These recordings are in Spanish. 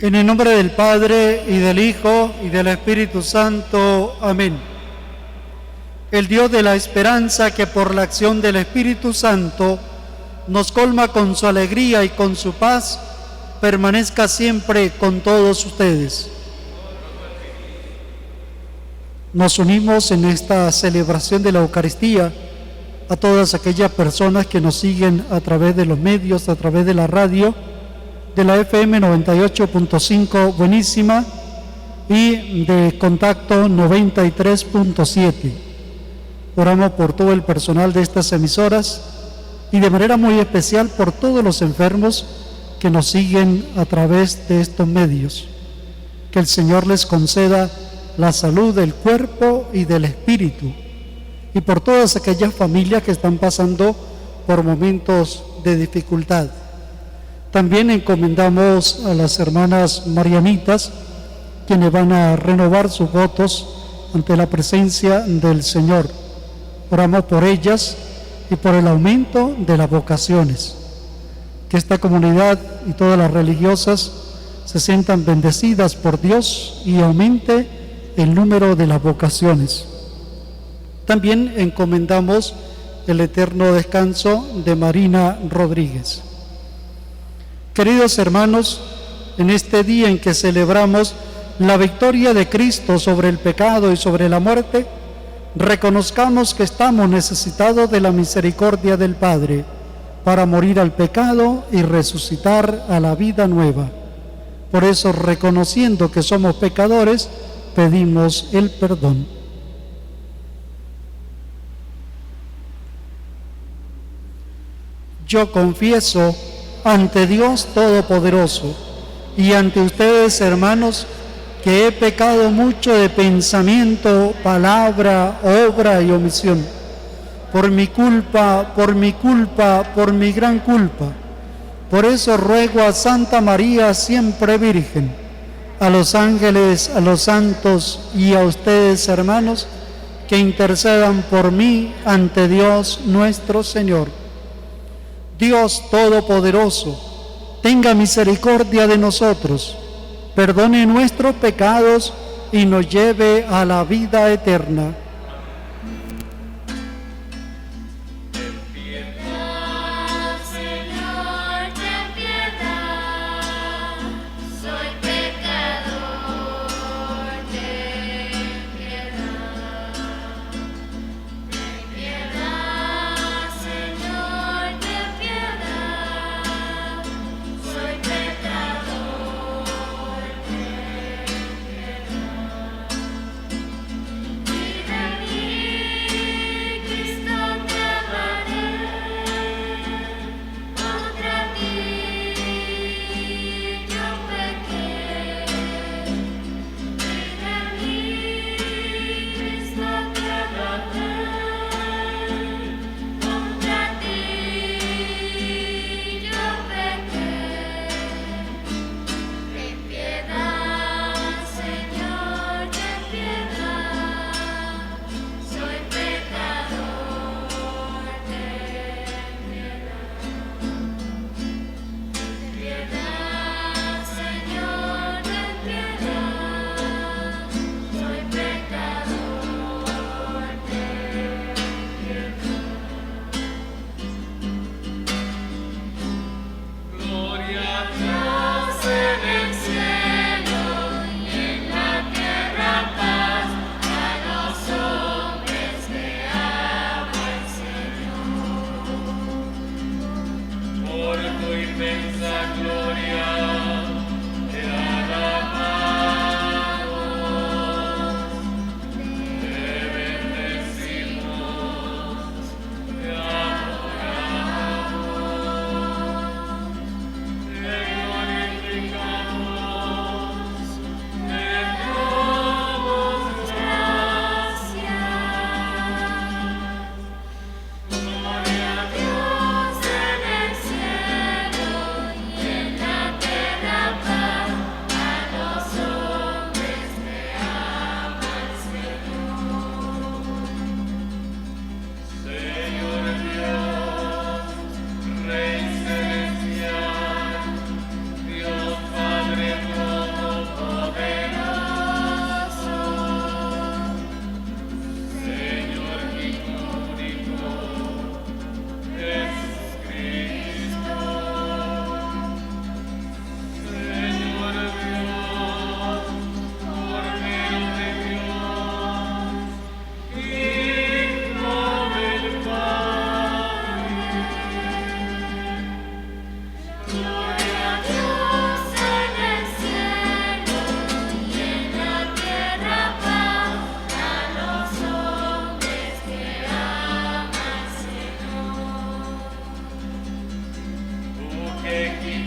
En el nombre del Padre, y del Hijo, y del Espíritu Santo. Amén. El Dios de la esperanza, que por la acción del Espíritu Santo nos colma con su alegría y con su paz, permanezca siempre con todos ustedes. Nos unimos en esta celebración de la Eucaristía a todas aquellas personas que nos siguen a través de los medios, a través de la radio, de la FM 98.5 Buenísima y de Contacto 93.7. Oramos por todo el personal de estas emisoras y de manera muy especial por todos los enfermos que nos siguen a través de estos medios. Que el Señor les conceda la salud del cuerpo y del espíritu, y por todas aquellas familias que están pasando por momentos de dificultad. También encomendamos a las hermanas marianitas, quienes van a renovar sus votos ante la presencia del Señor. Oramos por ellas y por el aumento de las vocaciones. Que esta comunidad y todas las religiosas se sientan bendecidas por Dios y aumente el número de las vocaciones. También encomendamos el eterno descanso de Marina Rodríguez. Queridos hermanos, en este día en que celebramos la victoria de Cristo sobre el pecado y sobre la muerte, reconozcamos que estamos necesitados de la misericordia del Padre para morir al pecado y resucitar a la vida nueva. Por eso, reconociendo que somos pecadores, pedimos el perdón. Yo confieso ante Dios Todopoderoso y ante ustedes, hermanos, que he pecado mucho de pensamiento, palabra, obra y omisión. Por mi culpa, por mi gran culpa. Por eso ruego a Santa María, siempre Virgen, a los ángeles, a los santos y a ustedes, hermanos, que intercedan por mí ante Dios nuestro Señor. Dios Todopoderoso, tenga misericordia de nosotros, perdone nuestros pecados y nos lleve a la vida eterna. Gloria a Dios en el cielo y en la tierra.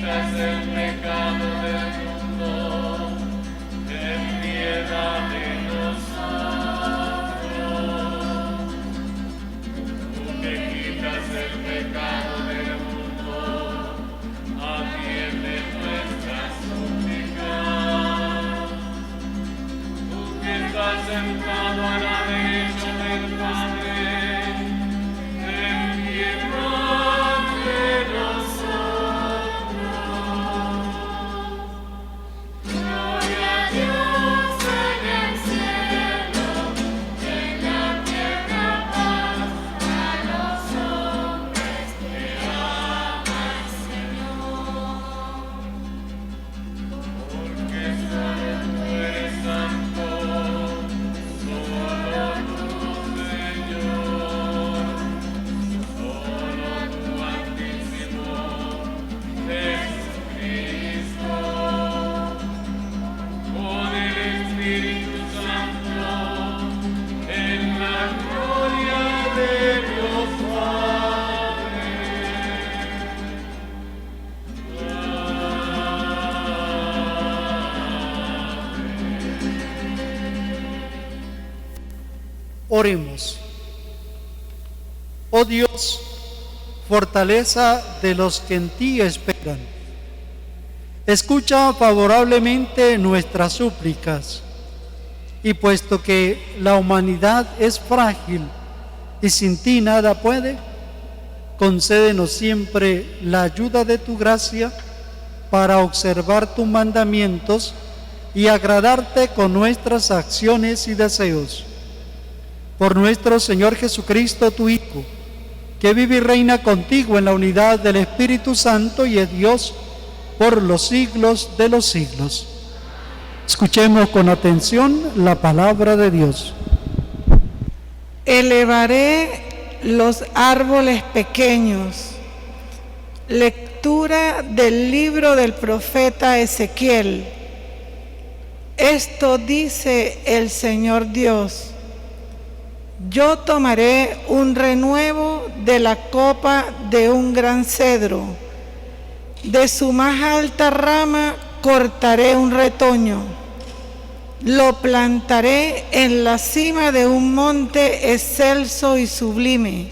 quitas el pecado del mundo, ten piedad de nosotros. Tú que quitas el pecado del mundo, atiende nuestras súplicas. Tú que estás sentado a la derecha del Padre, ten piedad de nosotros. Gloria a Dios en el cielo, en la tierra paz a los hombres que aman al Señor. Porque solo tú eres santo, solo tú, Señor, solo tú, Altísimo Jesucristo, con el Espíritu Santo, en la gloria de Dios Padre. Oremos. Oh Dios, fortaleza de los que en ti esperan, escucha favorablemente nuestras súplicas, y puesto que la humanidad es frágil y sin ti nada puede, concédenos siempre la ayuda de tu gracia para observar tus mandamientos y agradarte con nuestras acciones y deseos. Por nuestro Señor Jesucristo, tu Hijo, que vive y reina contigo en la unidad del Espíritu Santo y es Dios por los siglos de los siglos. Escuchemos con atención la palabra de Dios. Elevaré los árboles pequeños. Lectura del libro del profeta Ezequiel. Esto dice el Señor Dios: yo tomaré un renuevo de la copa de un gran cedro, de su más alta rama cortaré un retoño, lo plantaré en la cima de un monte excelso y sublime,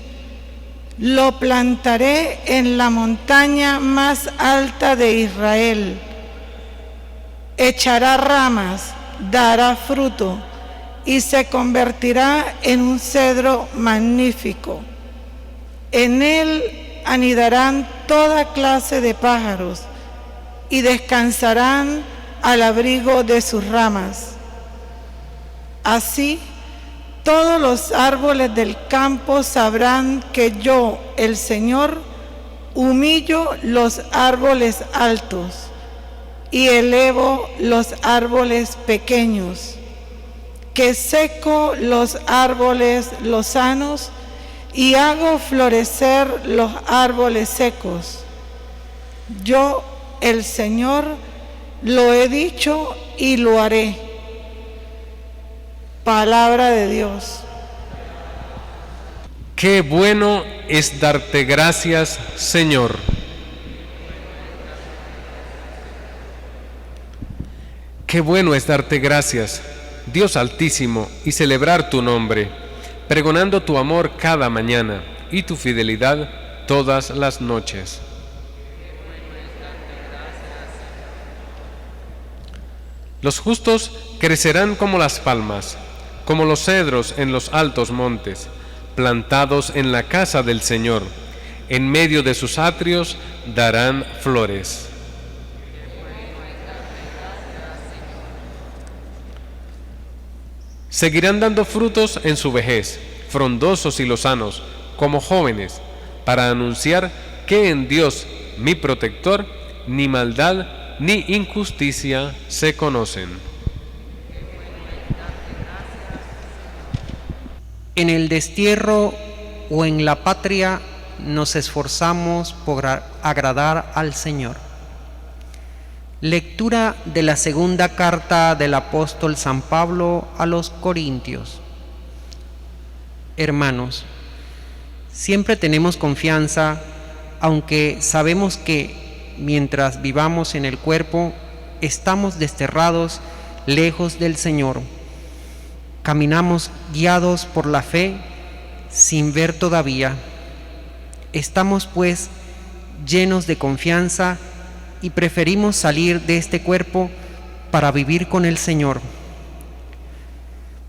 lo plantaré en la montaña más alta de Israel. Echará ramas, dará fruto, y se convertirá en un cedro magnífico. En él anidarán toda clase de pájaros y descansarán al abrigo de sus ramas. Así, todos los árboles del campo sabrán que yo, el Señor, humillo los árboles altos y elevo los árboles pequeños, que seco los árboles lozanos y hago florecer los árboles secos. Yo, el Señor, lo he dicho y lo haré. Palabra de Dios. Qué bueno es darte gracias, Señor. Qué bueno es darte gracias, Dios Altísimo, y celebrar tu nombre, pregonando tu amor cada mañana y tu fidelidad todas las noches. Los justos crecerán como las palmas, como los cedros en los altos montes, plantados en la casa del Señor. En medio de sus atrios darán flores. Seguirán dando frutos en su vejez, frondosos y lozanos, como jóvenes, para anunciar que en Dios, mi protector, ni maldad ni injusticia se conocen. En el destierro o en la patria nos esforzamos por agradar al Señor. Lectura de la segunda carta del apóstol San Pablo a los Corintios. Hermanos, siempre tenemos confianza, aunque sabemos que mientras vivamos en el cuerpo, estamos desterrados lejos del Señor. Caminamos guiados por la fe sin ver todavía. Estamos pues llenos de confianza y preferimos salir de este cuerpo para vivir con el Señor.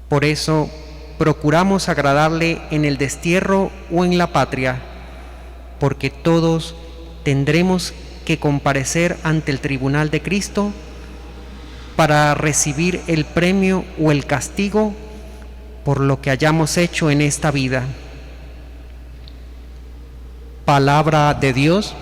Por eso procuramos agradarle en el destierro o en la patria, porque todos tendremos que comparecer ante el tribunal de Cristo para recibir el premio o el castigo por lo que hayamos hecho en esta vida. Palabra de Dios.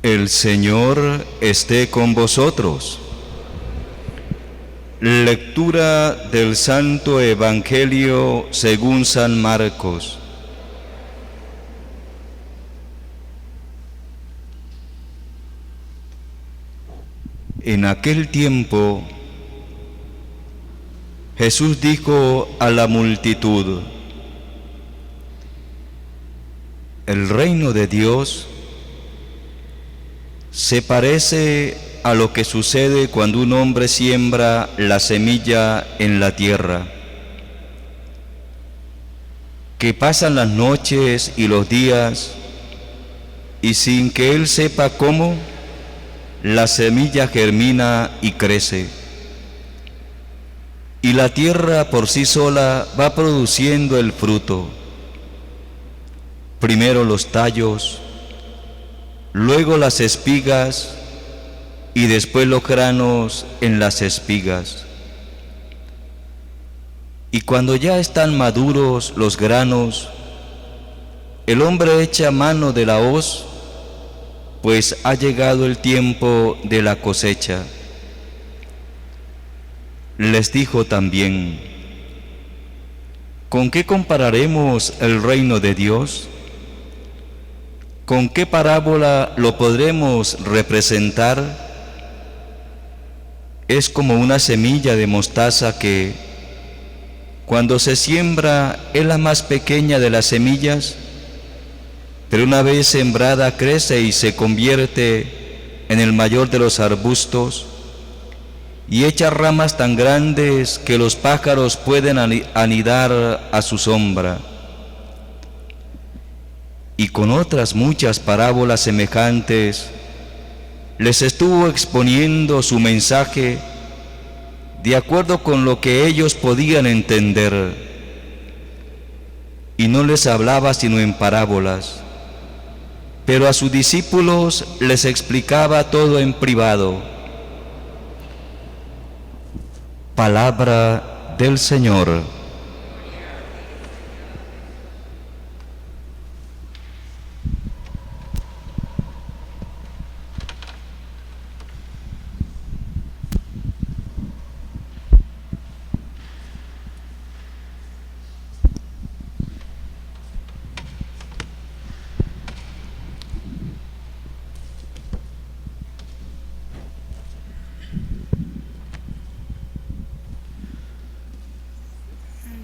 El Señor esté con vosotros. Lectura del Santo Evangelio según San Marcos. En aquel tiempo, Jesús dijo a la multitud: el reino de Dios se parece a lo que sucede cuando un hombre siembra la semilla en la tierra, que pasan las noches y los días, y sin que él sepa cómo, la semilla germina y crece, y la tierra por sí sola va produciendo el fruto, primero los tallos, luego las espigas y después los granos en las espigas. Y cuando ya están maduros los granos, el hombre echa mano de la hoz, pues ha llegado el tiempo de la cosecha. Les dijo también: ¿con qué compararemos el reino de Dios? ¿Con qué parábola lo podremos representar? Es como una semilla de mostaza que, cuando se siembra, es la más pequeña de las semillas, pero una vez sembrada crece y se convierte en el mayor de los arbustos y echa ramas tan grandes que los pájaros pueden anidar a su sombra. Y con otras muchas parábolas semejantes les estuvo exponiendo su mensaje de acuerdo con lo que ellos podían entender, y no les hablaba sino en parábolas, pero a sus discípulos les explicaba todo en privado. Palabra del Señor.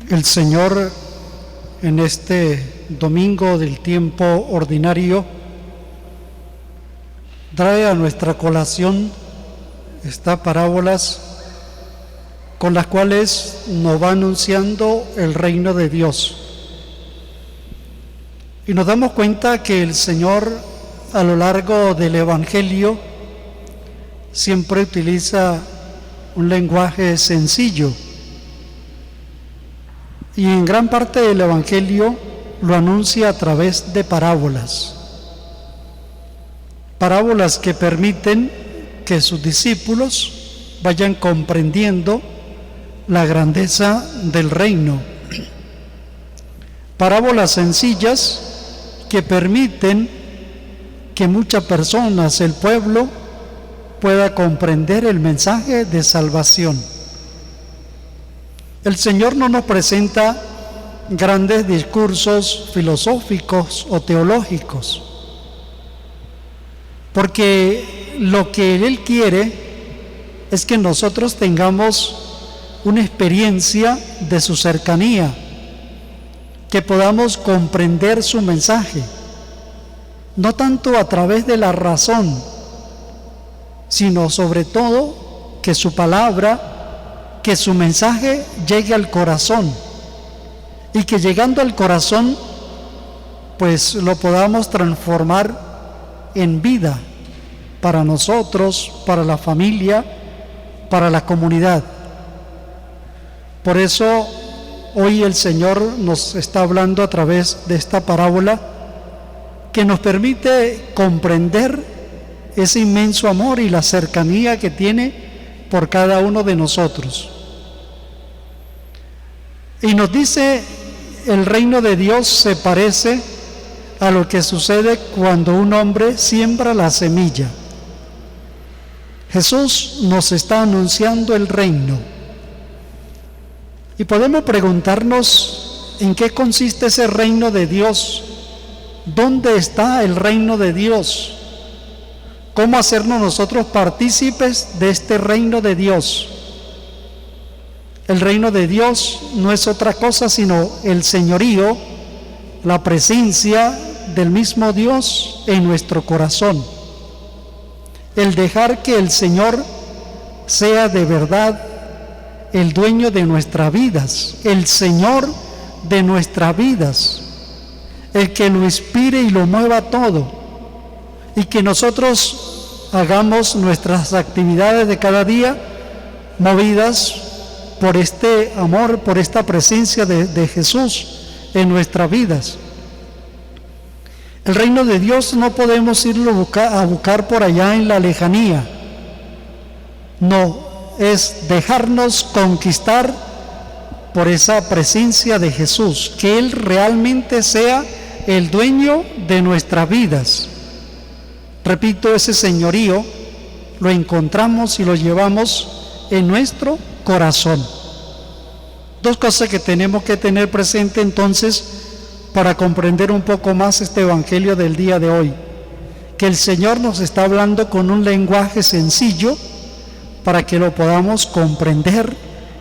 El Señor, en este domingo del tiempo ordinario, trae a nuestra colación estas parábolas con las cuales nos va anunciando el reino de Dios. Y nos damos cuenta que el Señor, a lo largo del Evangelio, siempre utiliza un lenguaje sencillo. Y en gran parte del Evangelio lo anuncia a través de parábolas. Parábolas que permiten que sus discípulos vayan comprendiendo la grandeza del reino. Parábolas sencillas que permiten que muchas personas, el pueblo, pueda comprender el mensaje de salvación. El Señor no nos presenta grandes discursos filosóficos o teológicos, porque lo que Él quiere es que nosotros tengamos una experiencia de su cercanía, que podamos comprender su mensaje, no tanto a través de la razón, sino sobre todo que su palabra, que su mensaje llegue al corazón, y que llegando al corazón, pues lo podamos transformar en vida para nosotros, para la familia, para la comunidad. Por eso hoy el Señor nos está hablando a través de esta parábola que nos permite comprender ese inmenso amor y la cercanía que tiene por cada uno de nosotros. Y nos dice, el reino de Dios se parece a lo que sucede cuando un hombre siembra la semilla. Jesús nos está anunciando el reino. Y podemos preguntarnos en qué consiste ese reino de Dios. ¿Dónde está el reino de Dios? ¿Cómo hacernos nosotros partícipes de este reino de Dios? El reino de Dios no es otra cosa sino el señorío, la presencia del mismo Dios en nuestro corazón. El dejar que el Señor sea de verdad el dueño de nuestras vidas, el Señor de nuestras vidas, el que lo inspire y lo mueva todo, y que nosotros hagamos nuestras actividades de cada día movidas por este amor, por esta presencia de Jesús en nuestras vidas. El reino de Dios no podemos irlo a buscar por allá en la lejanía. No, es dejarnos conquistar por esa presencia de Jesús, que Él realmente sea el dueño de nuestras vidas. Repito, ese señorío lo encontramos y lo llevamos en nuestro corazón. Dos cosas que tenemos que tener presente entonces para comprender un poco más este evangelio del día de hoy, que el Señor nos está hablando con un lenguaje sencillo para que lo podamos comprender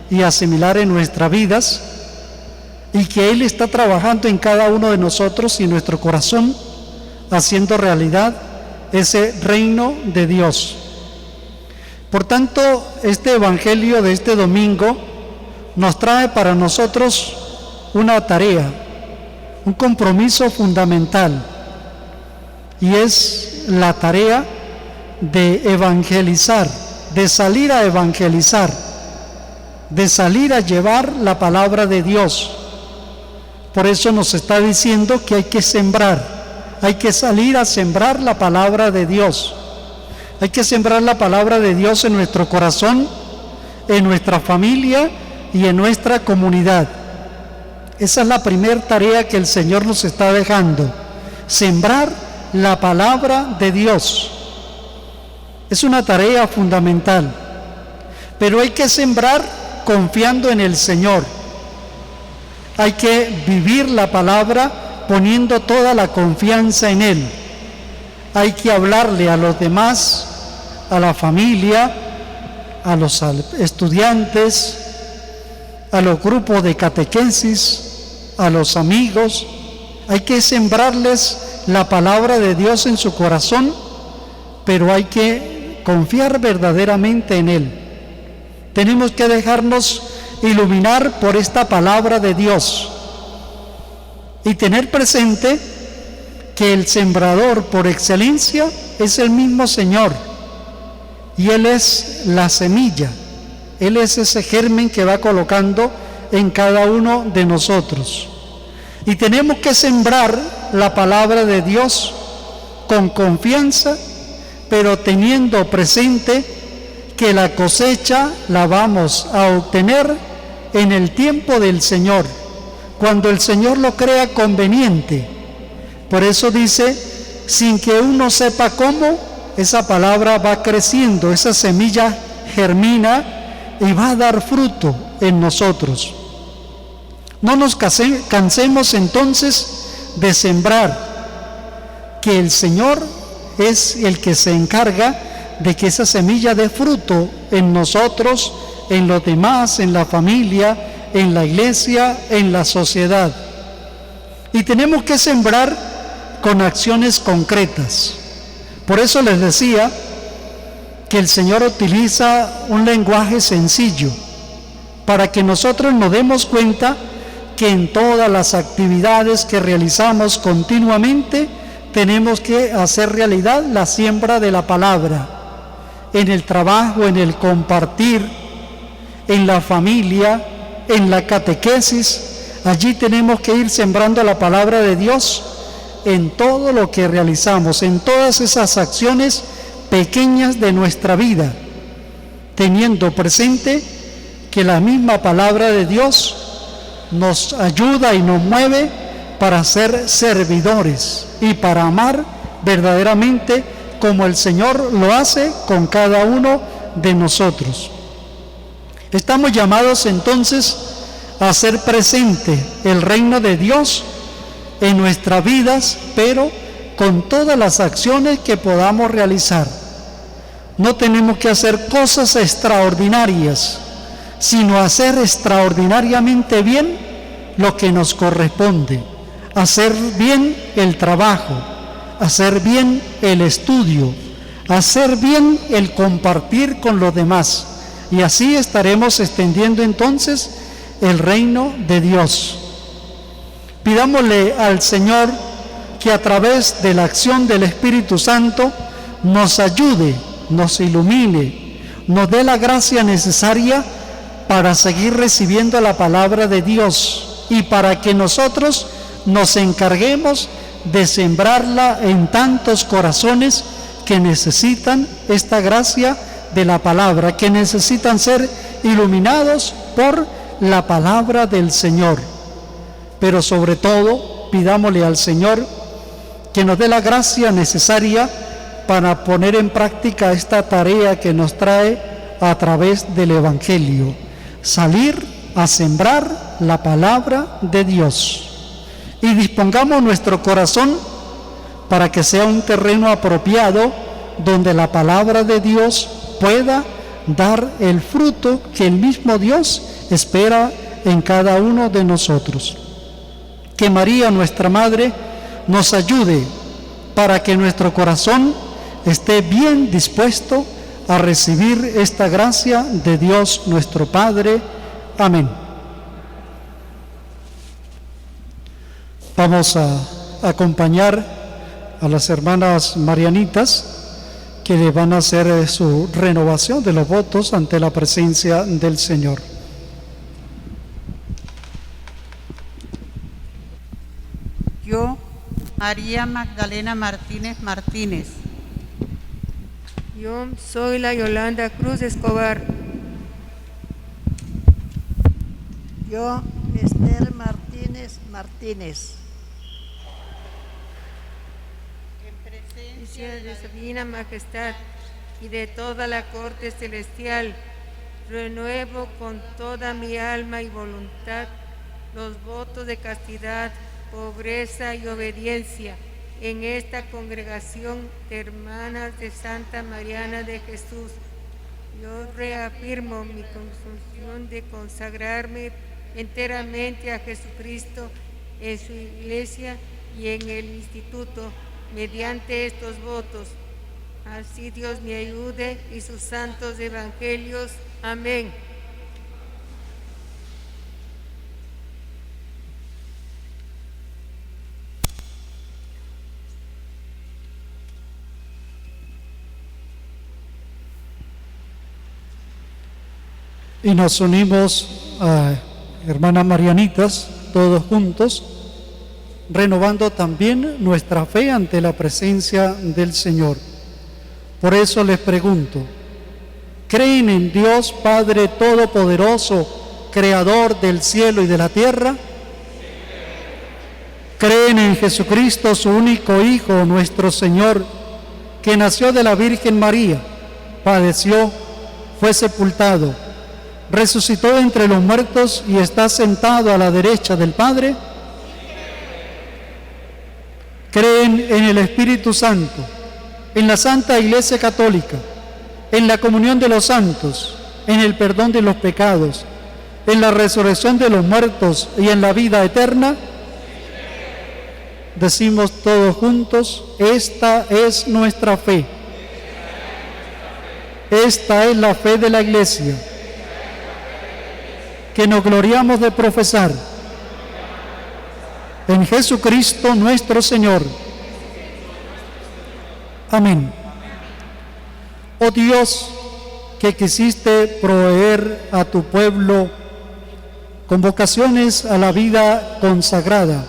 y asimilar en nuestras vidas, y que Él está trabajando en cada uno de nosotros y en nuestro corazón, haciendo realidad ese reino de Dios. Por tanto, este evangelio de este domingo nos trae para nosotros una tarea, un compromiso fundamental, y es la tarea de evangelizar, de salir a evangelizar, de salir a llevar la palabra de Dios. Por eso nos está diciendo que hay que sembrar, hay que salir a sembrar la palabra de Dios. Hay que sembrar la palabra de Dios en nuestro corazón, en nuestra familia y en nuestra comunidad. Esa es la primera tarea que el Señor nos está dejando: sembrar la palabra de Dios. Es una tarea fundamental, pero hay que sembrar confiando en el Señor. Hay que vivir la palabra poniendo toda la confianza en Él. Hay que hablarle a los demás, a la familia, a los estudiantes, a los grupos de catequesis, a los amigos. Hay que sembrarles la palabra de Dios en su corazón, pero hay que confiar verdaderamente en Él. Tenemos que dejarnos iluminar por esta palabra de Dios y tener presente que el sembrador por excelencia es el mismo Señor, y Él es la semilla, Él es ese germen que va colocando en cada uno de nosotros. Y tenemos que sembrar la palabra de Dios con confianza, pero teniendo presente que la cosecha la vamos a obtener en el tiempo del Señor, cuando el Señor lo crea conveniente. Por eso dice, sin que uno sepa cómo, esa palabra va creciendo, esa semilla germina y va a dar fruto en nosotros. No nos cansemos entonces de sembrar, que el Señor es el que se encarga de que esa semilla dé fruto en nosotros, en los demás, en la familia, en la iglesia, en la sociedad. Y tenemos que sembrar con acciones concretas. Por eso les decía que el Señor utiliza un lenguaje sencillo para que nosotros nos demos cuenta que en todas las actividades que realizamos continuamente tenemos que hacer realidad la siembra de la palabra, en el trabajo, en el compartir, en la familia, en la catequesis. Allí tenemos que ir sembrando la palabra de Dios en todo lo que realizamos, en todas esas acciones pequeñas de nuestra vida, teniendo presente que la misma palabra de Dios nos ayuda y nos mueve para ser servidores y para amar verdaderamente como el Señor lo hace con cada uno de nosotros. Estamos llamados entonces a hacer presente el reino de Dios en nuestras vidas, pero con todas las acciones que podamos realizar. No tenemos que hacer cosas extraordinarias, sino hacer extraordinariamente bien lo que nos corresponde, hacer bien el trabajo, hacer bien el estudio, hacer bien el compartir con los demás, y así estaremos extendiendo entonces el reino de Dios. Pidámosle al Señor que a través de la acción del Espíritu Santo nos ayude, nos ilumine, nos dé la gracia necesaria para seguir recibiendo la palabra de Dios y para que nosotros nos encarguemos de sembrarla en tantos corazones que necesitan esta gracia de la palabra, que necesitan ser iluminados por la palabra del Señor. Pero sobre todo, pidámosle al Señor que nos dé la gracia necesaria para poner en práctica esta tarea que nos trae a través del Evangelio, salir a sembrar la palabra de Dios. Y dispongamos nuestro corazón para que sea un terreno apropiado donde la palabra de Dios pueda dar el fruto que el mismo Dios espera en cada uno de nosotros. Que María, nuestra Madre, nos ayude para que nuestro corazón esté bien dispuesto a recibir esta gracia de Dios nuestro Padre. Amén. Vamos a acompañar a las hermanas marianitas que le van a hacer su renovación de los votos ante la presencia del Señor. Yo, María Magdalena Martínez Martínez. Yo soy la Yolanda Cruz Escobar. Yo, Esther Martínez Martínez. En presencia de su divina majestad y de toda la corte celestial, renuevo con toda mi alma y voluntad los votos de castidad, pobreza y obediencia en esta congregación de hermanas de Santa Mariana de Jesús. Yo reafirmo mi consunción de consagrarme enteramente a Jesucristo en su iglesia y en el instituto mediante estos votos. Así Dios me ayude y sus santos evangelios. Amén. Y nos unimos a hermanas marianitas, todos juntos, renovando también nuestra fe ante la presencia del Señor. Por eso les pregunto, ¿creen en Dios Padre Todopoderoso, Creador del cielo y de la tierra? ¿Creen en Jesucristo, su único Hijo, nuestro Señor, que nació de la Virgen María, padeció, fue sepultado, resucitó de entre los muertos y está sentado a la derecha del Padre? ¿Creen en el Espíritu Santo, en la Santa Iglesia Católica, en la comunión de los santos, en el perdón de los pecados, en la resurrección de los muertos y en la vida eterna? Decimos todos juntos, esta es nuestra fe. Esta es la fe de la Iglesia, que nos gloriamos de profesar. En Jesucristo nuestro Señor. Amén. Oh Dios, que quisiste proveer a tu pueblo con vocaciones a la vida consagrada,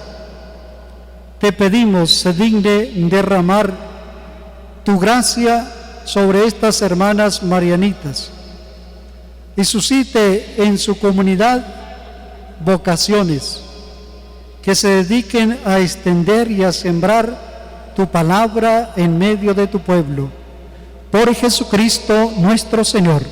te pedimos se digne derramar tu gracia sobre estas hermanas marianitas y suscite en su comunidad vocaciones que se dediquen a extender y a sembrar tu palabra en medio de tu pueblo. Por Jesucristo nuestro Señor.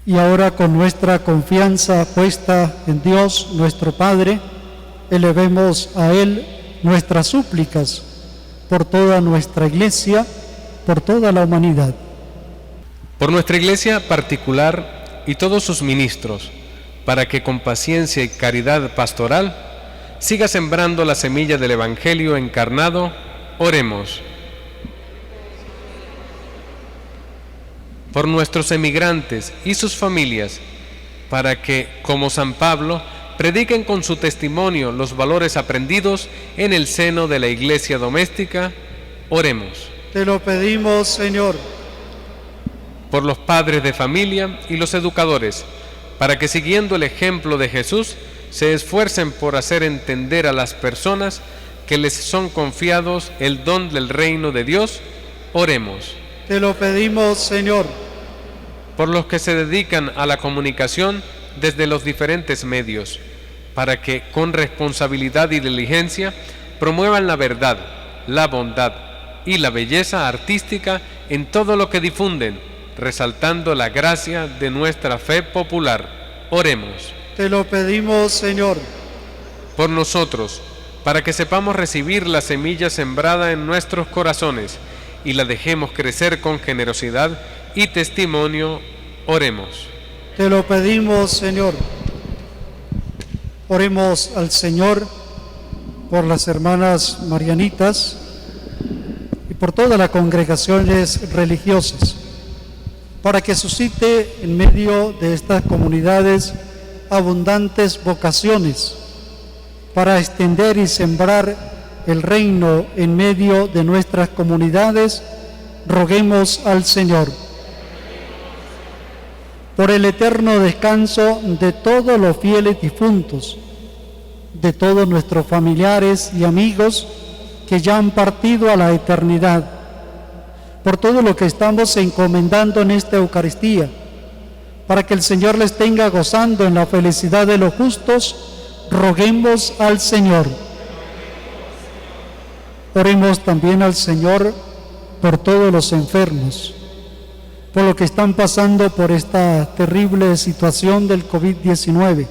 Y ahora, con nuestra confianza puesta en Dios, nuestro Padre, elevemos a Él nuestras súplicas por toda nuestra Iglesia, por toda la humanidad. Por nuestra Iglesia particular y todos sus ministros, para que con paciencia y caridad pastoral siga sembrando la semilla del Evangelio encarnado, oremos. Por nuestros emigrantes y sus familias, para que, como San Pablo, prediquen con su testimonio los valores aprendidos en el seno de la Iglesia doméstica, oremos. Te lo pedimos, Señor. Por los padres de familia y los educadores, para que siguiendo el ejemplo de Jesús, se esfuercen por hacer entender a las personas que les son confiados el don del reino de Dios, oremos. Te lo pedimos, Señor. Por los que se dedican a la comunicación desde los diferentes medios, para que con responsabilidad y diligencia promuevan la verdad, la bondad y la belleza artística en todo lo que difunden, resaltando la gracia de nuestra fe popular. Oremos. Te lo pedimos, Señor. Por nosotros, para que sepamos recibir la semilla sembrada en nuestros corazones y la dejemos crecer con generosidad y testimonio, oremos. Te lo pedimos, Señor. Oremos al Señor por las hermanas marianitas y por todas las congregaciones religiosas, para que suscite en medio de estas comunidades abundantes vocaciones para extender y sembrar el reino en medio de nuestras comunidades. Roguemos al Señor. Por el eterno descanso de todos los fieles difuntos, de todos nuestros familiares y amigos que ya han partido a la eternidad, por todo lo que estamos encomendando en esta Eucaristía, para que el Señor les tenga gozando en la felicidad de los justos, roguemos al Señor. Oremos también al Señor por todos los enfermos, por lo que están pasando por esta terrible situación del COVID-19,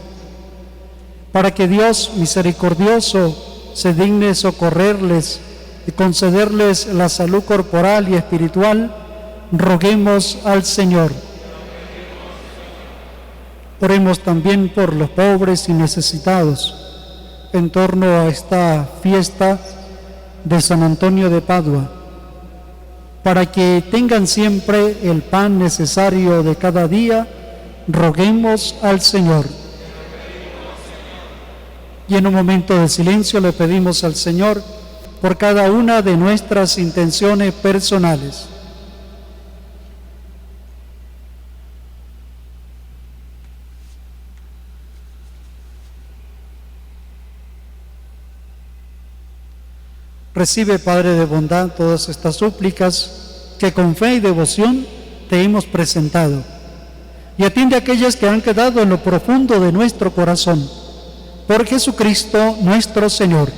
para que Dios misericordioso se digne socorrerles y concederles la salud corporal y espiritual, roguemos al Señor. Oremos también por los pobres y necesitados en torno a esta fiesta de San Antonio de Padua, para que tengan siempre el pan necesario de cada día, roguemos al Señor. Y en un momento de silencio le pedimos al Señor por cada una de nuestras intenciones personales. Recibe, Padre de bondad, todas estas súplicas que con fe y devoción te hemos presentado, y atiende aquellas que han quedado en lo profundo de nuestro corazón. Por Jesucristo nuestro Señor.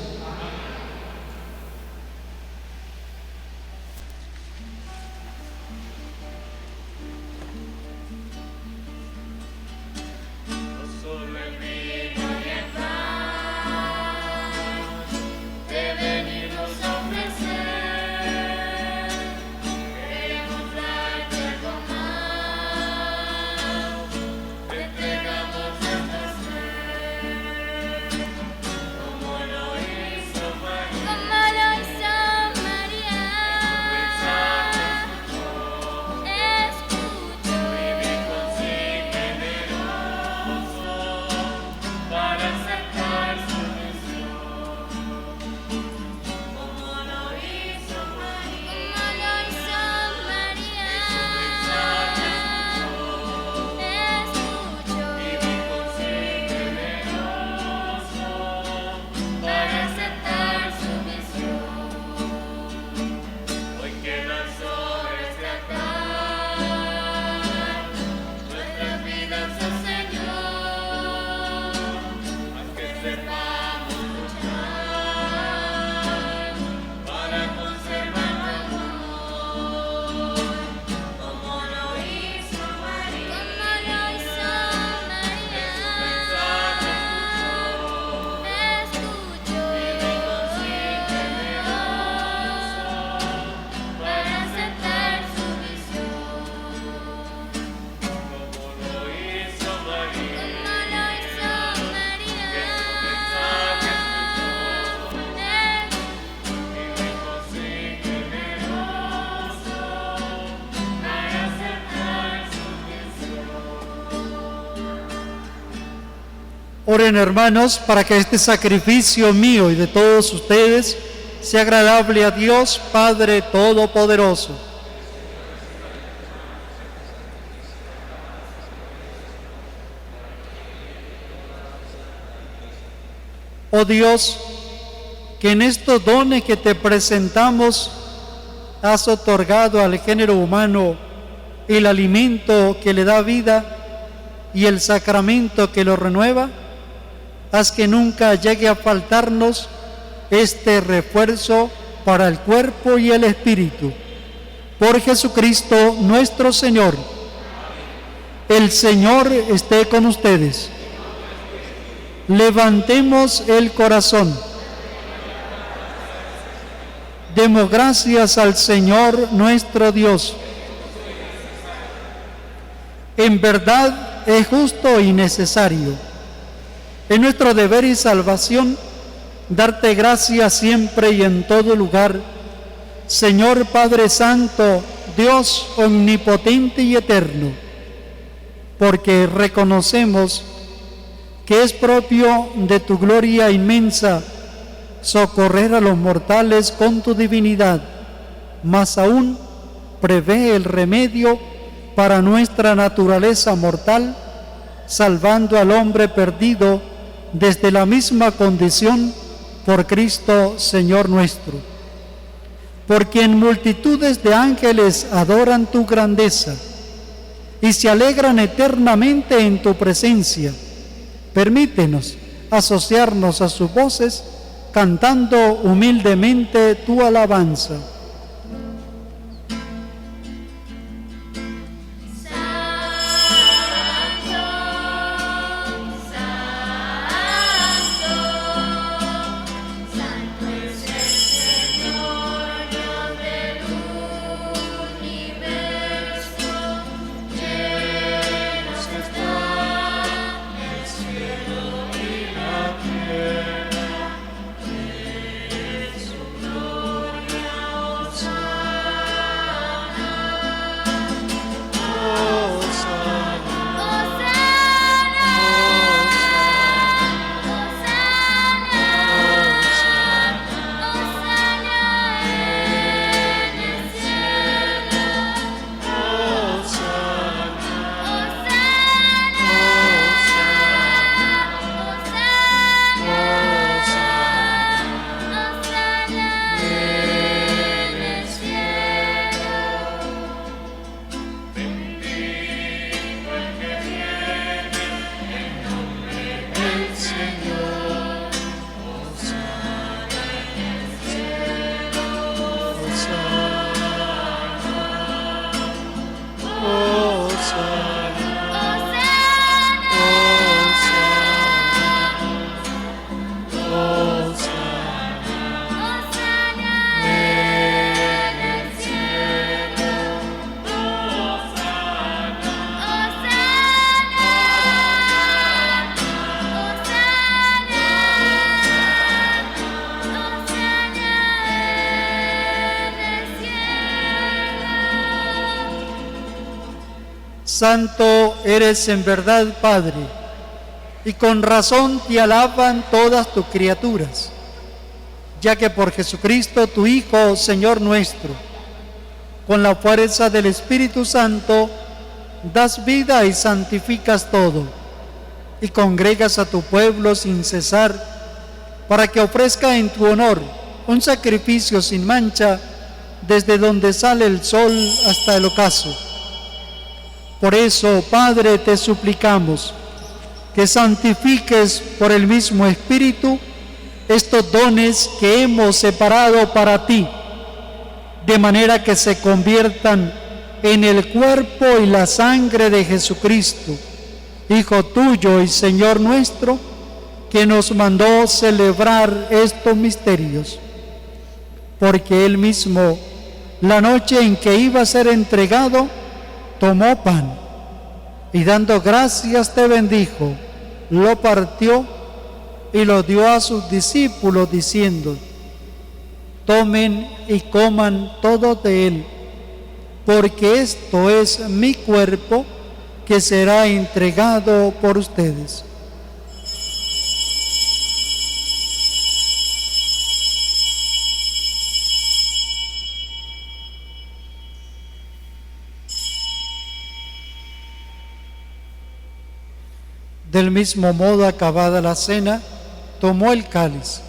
Oren, hermanos, para que este sacrificio mío y de todos ustedes sea agradable a Dios Padre Todopoderoso. Oh Dios, que en estos dones que te presentamos has otorgado al género humano el alimento que le da vida y el sacramento que lo renueva, haz que nunca llegue a faltarnos este refuerzo para el cuerpo y el espíritu. Por Jesucristo nuestro Señor. El Señor esté con ustedes. Levantemos el corazón. Demos gracias al Señor nuestro Dios. En verdad es justo y necesario. Es nuestro deber y salvación darte gracias siempre y en todo lugar, Señor Padre Santo, Dios omnipotente y eterno, porque reconocemos que es propio de tu gloria inmensa socorrer a los mortales con tu divinidad, más aún prevé el remedio para nuestra naturaleza mortal, salvando al hombre perdido desde la misma condición por Cristo Señor nuestro. Por quien multitudes de ángeles adoran tu grandeza y se alegran eternamente en tu presencia, permítenos asociarnos a sus voces cantando humildemente tu alabanza. Santo, Santo eres en verdad, Padre, y con razón te alaban todas tus criaturas, ya que por Jesucristo, tu Hijo, Señor nuestro, con la fuerza del Espíritu Santo, das vida y santificas todo, y congregas a tu pueblo sin cesar, para que ofrezca en tu honor un sacrificio sin mancha, desde donde sale el sol hasta el ocaso. Por eso, Padre, te suplicamos que santifiques por el mismo Espíritu estos dones que hemos separado para ti, de manera que se conviertan en el cuerpo y la sangre de Jesucristo, Hijo tuyo y Señor nuestro, que nos mandó celebrar estos misterios. Porque Él mismo, la noche en que iba a ser entregado, tomó pan y dando gracias te bendijo, lo partió y lo dio a sus discípulos diciendo: tomen y coman todos de él, porque esto es mi cuerpo que será entregado por ustedes. Del mismo modo, acabada la cena, tomó el cáliz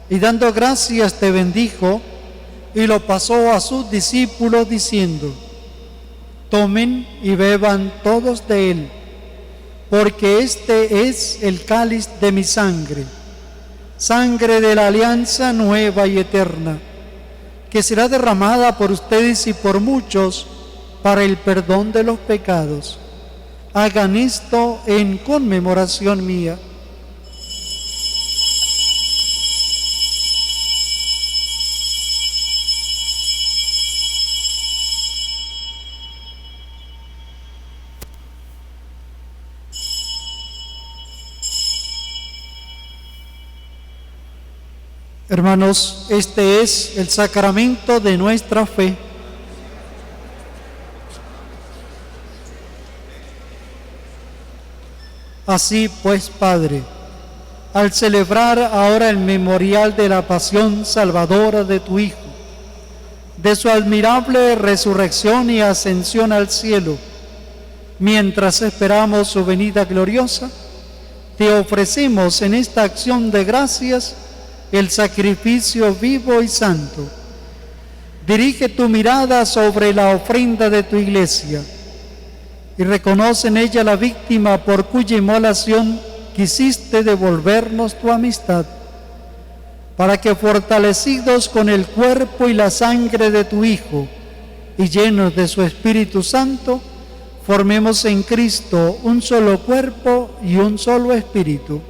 y dando gracias te bendijo y lo pasó a sus discípulos diciendo: tomen y beban todos de él, porque este es el cáliz de mi sangre, sangre de la alianza nueva y eterna, que será derramada por ustedes y por muchos para el perdón de los pecados. Hagan esto en conmemoración mía. Hermanos, este es el sacramento de nuestra fe. Así pues, Padre, al celebrar ahora el memorial de la pasión salvadora de tu Hijo, de su admirable resurrección y ascensión al cielo, mientras esperamos su venida gloriosa, te ofrecemos en esta acción de gracias el sacrificio vivo y santo. Dirige tu mirada sobre la ofrenda de tu Iglesia y reconoce en ella la víctima por cuya inmolación quisiste devolvernos tu amistad, para que fortalecidos con el cuerpo y la sangre de tu Hijo y llenos de su Espíritu Santo, formemos en Cristo un solo cuerpo y un solo espíritu.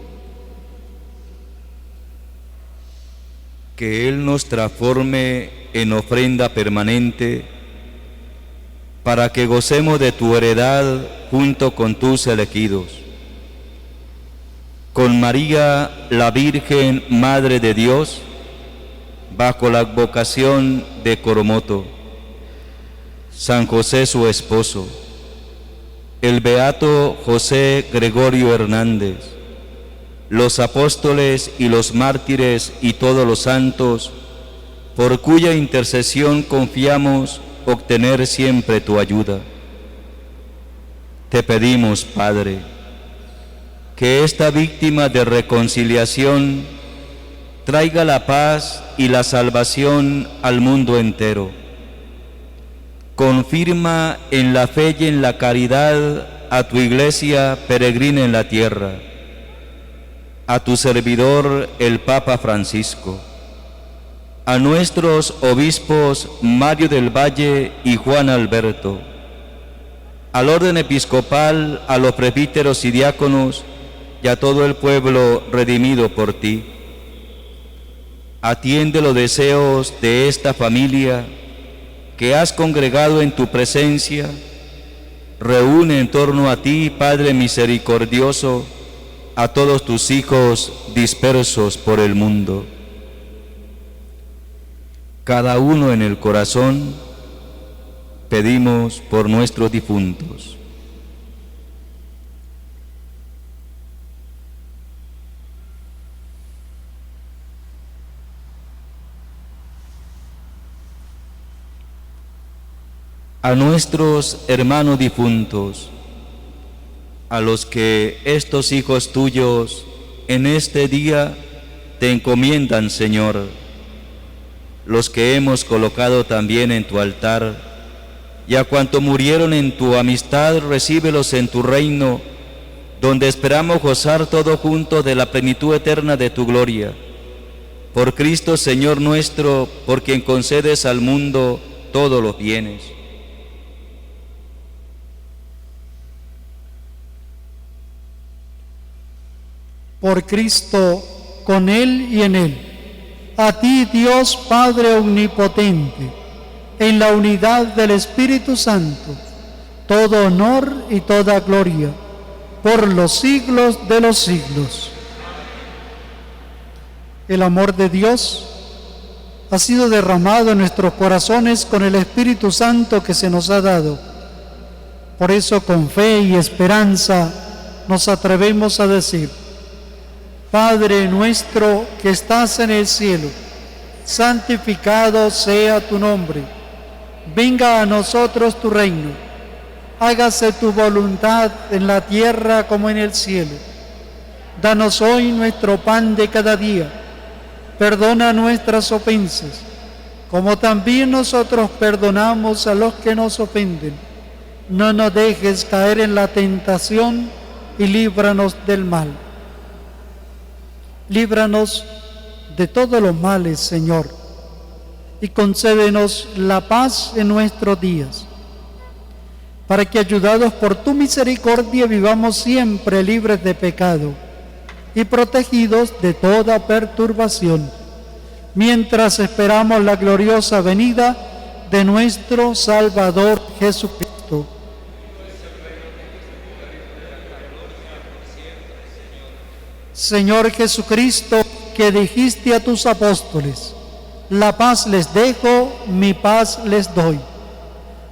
Que Él nos transforme en ofrenda permanente, para que gocemos de tu heredad junto con tus elegidos. Con María, la Virgen Madre de Dios, bajo la advocación de Coromoto, San José su esposo, el beato José Gregorio Hernández, los apóstoles y los mártires y todos los santos, por cuya intercesión confiamos obtener siempre tu ayuda. Te pedimos, Padre, que esta víctima de reconciliación traiga la paz y la salvación al mundo entero. Confirma en la fe y en la caridad a tu Iglesia peregrina en la tierra, a tu servidor el Papa Francisco, a nuestros obispos Mario del Valle y Juan Alberto, al orden episcopal, a los presbíteros y diáconos y a todo el pueblo redimido por ti. Atiende los deseos de esta familia que has congregado en tu presencia. Reúne en torno a ti, Padre misericordioso, a todos tus hijos dispersos por el mundo. Cada uno en el corazón pedimos por nuestros difuntos. a nuestros hermanos difuntos, a los que estos hijos tuyos en este día te encomiendan, Señor, los que hemos colocado también en tu altar, y a cuanto murieron en tu amistad, recíbelos en tu reino, donde esperamos gozar todo junto de la plenitud eterna de tu gloria. Por Cristo, Señor nuestro, por quien concedes al mundo todos los bienes. Por Cristo, con Él y en Él, a ti, Dios Padre Omnipotente, en la unidad del Espíritu Santo, todo honor y toda gloria, por los siglos de los siglos. El amor de Dios ha sido derramado en nuestros corazones con el Espíritu Santo que se nos ha dado. Por eso, con fe y esperanza, nos atrevemos a decir: Padre nuestro que estás en el cielo, santificado sea tu nombre. Venga a nosotros tu reino. Hágase tu voluntad en la tierra como en el cielo. Danos hoy nuestro pan de cada día. Perdona nuestras ofensas, como también nosotros perdonamos a los que nos ofenden. No nos dejes caer en la tentación y líbranos del mal. Líbranos de todos los males, Señor, y concédenos la paz en nuestros días, para que, ayudados por tu misericordia, vivamos siempre libres de pecado y protegidos de toda perturbación, mientras esperamos la gloriosa venida de nuestro Salvador Jesucristo. Señor Jesucristo, que dijiste a tus apóstoles: la paz les dejo, mi paz les doy.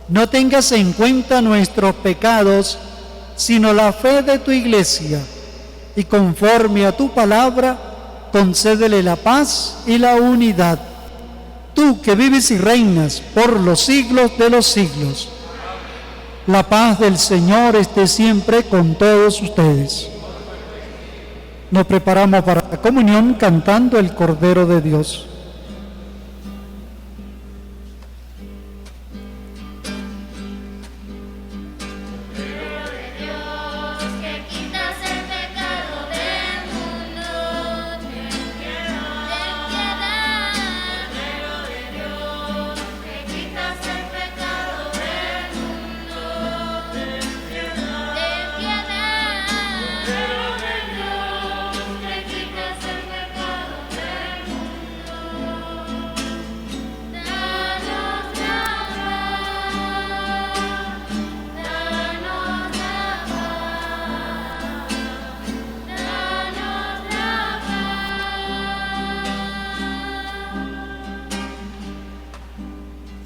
No tengas en cuenta nuestros pecados, sino la fe de tu Iglesia, y conforme a tu palabra, concédele la paz y la unidad. Tú que vives y reinas por los siglos de los siglos. La paz del Señor esté siempre con todos ustedes. Nos preparamos para la comunión cantando el Cordero de Dios.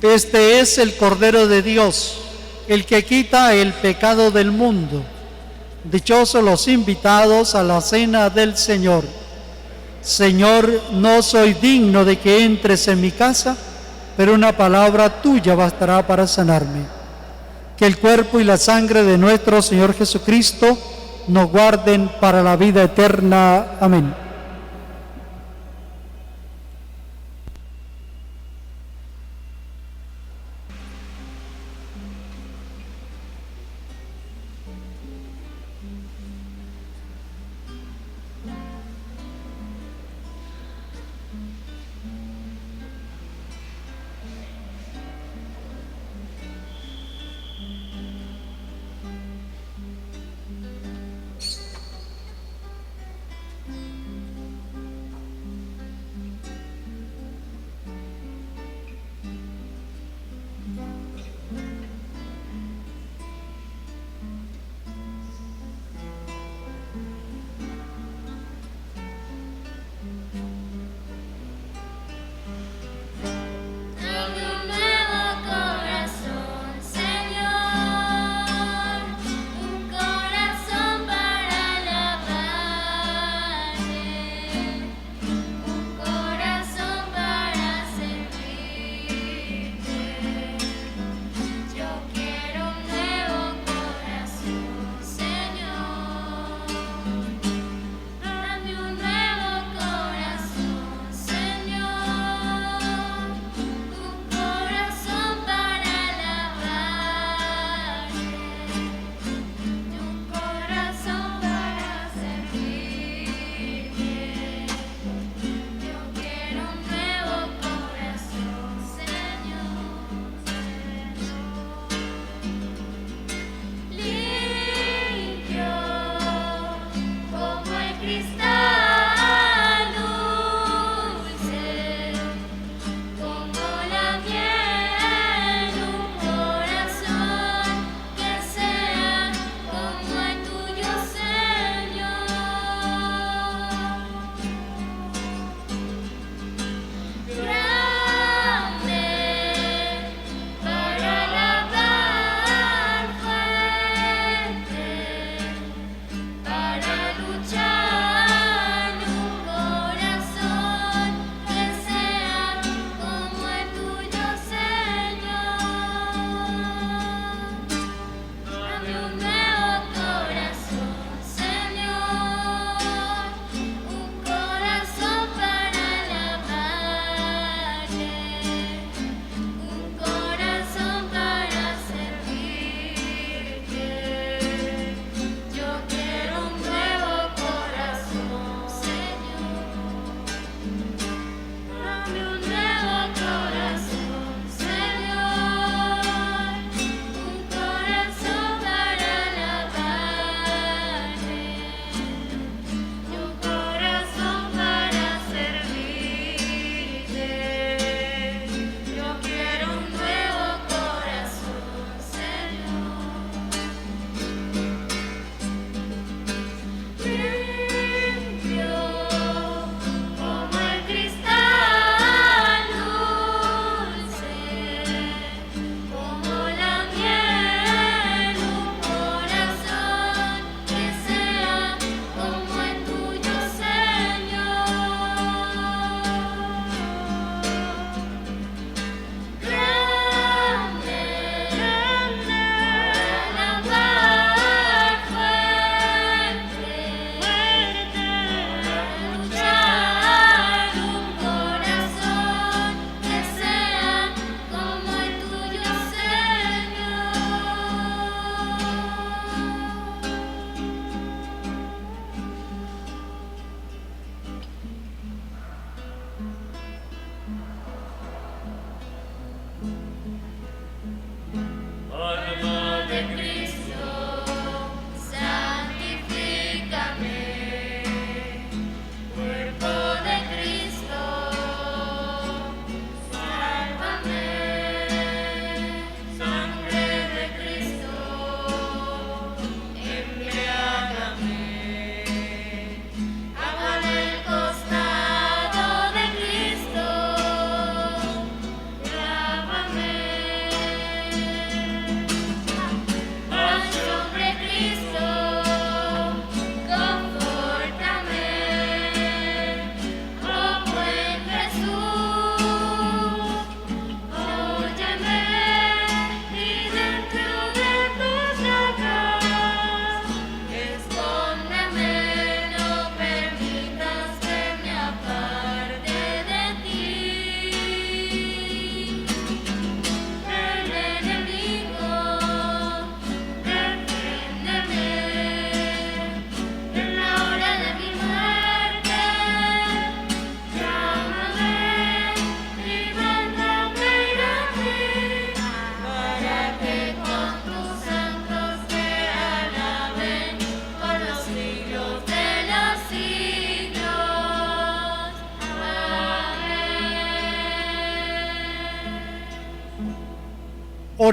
Este es el Cordero de Dios, el que quita el pecado del mundo. Dichosos los invitados a la cena del Señor. Señor, no soy digno de que entres en mi casa, pero una palabra tuya bastará para sanarme. Que el cuerpo y la sangre de nuestro Señor Jesucristo nos guarden para la vida eterna. Amén.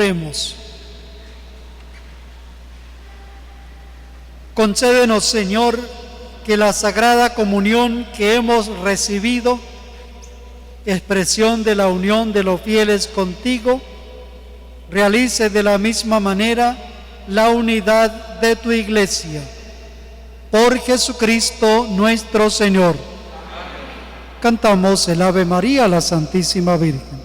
Oremos. Concédenos, Señor, que la Sagrada Comunión que hemos recibido, expresión de la unión de los fieles contigo, realice de la misma manera la unidad de tu Iglesia. Por Jesucristo nuestro Señor. Cantamos el Ave María a la Santísima Virgen.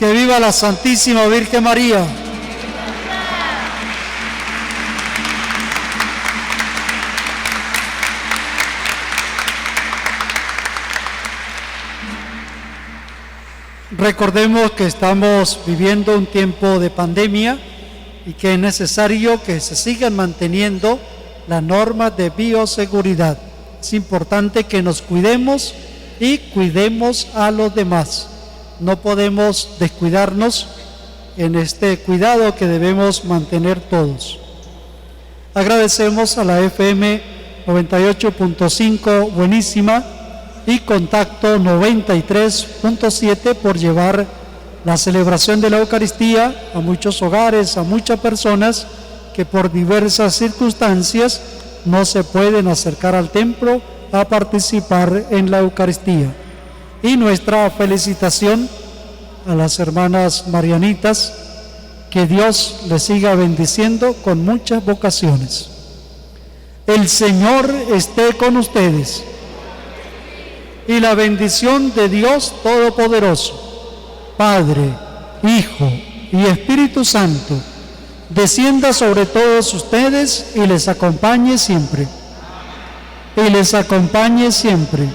Que viva la Santísima Virgen María. Recordemos que estamos viviendo un tiempo de pandemia y que es necesario que se sigan manteniendo las normas de bioseguridad. Es importante que nos cuidemos y cuidemos a los demás. No podemos descuidarnos en este cuidado que debemos mantener todos. Agradecemos a la FM 98.5 Buenísima y Contacto 93.7 por llevar la celebración de la Eucaristía a muchos hogares, a muchas personas que por diversas circunstancias no se pueden acercar al templo a participar en la Eucaristía. Y nuestra felicitación a las hermanas marianitas, que Dios les siga bendiciendo con muchas vocaciones. El Señor esté con ustedes y la bendición de Dios Todopoderoso, Padre, Hijo y Espíritu Santo, descienda sobre todos ustedes y les acompañe siempre. Y les acompañe siempre.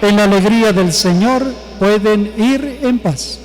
En la alegría del Señor pueden ir en paz.